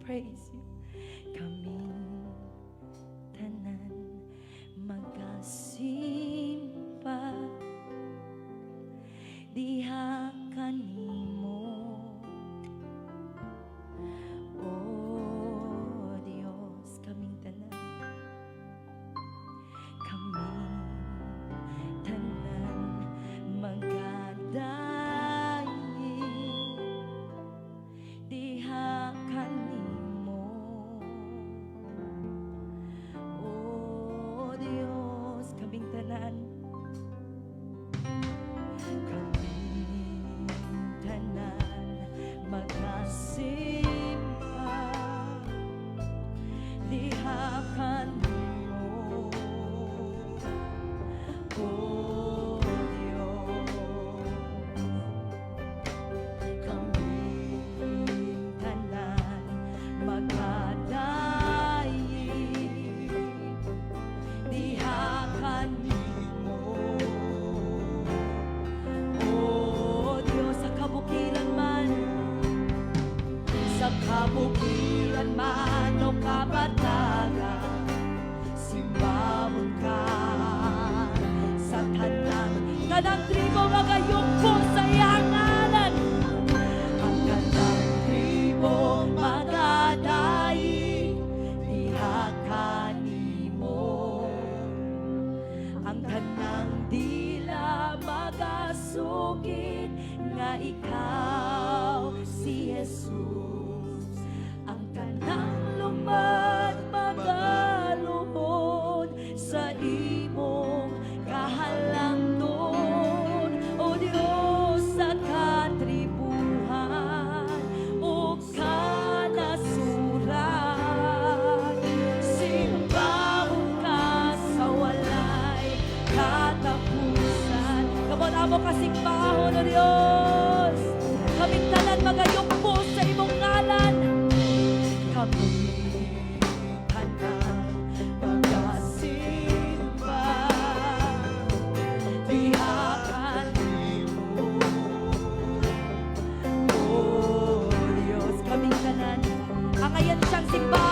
praise you. Kaming tanan magasimpa diha kanimo, oh Dios. Kaming tanan magadayi diha kanimo, oh Dios. Kaming tanan magasimpa diha kanimo, oh Dios. Kaming tanan magadayi diha kanimo, oh Dios. Sa kabukiran man, sa kabukiran man o kabatagan, simbawon ka sa kanang tribo magayugpo sa iyang ngalan. Ang kanang tribo magadayi diha kanimo, ang kanang dila magasugid nga ikaw si Jesus. Ang kanang lumad magaluhod sa imong kahalangdon, o Dios. Sa katribuhan o kanasuran, simbawon ka sa walay katapusan. Kamon amo kasimbahon, o Dios. Kaming tanan magayugpo sa imong ngalan. Kaming tanan magasimba diha kanimo, oh Dios. Kaming tanan ang ayan siyang simbahan.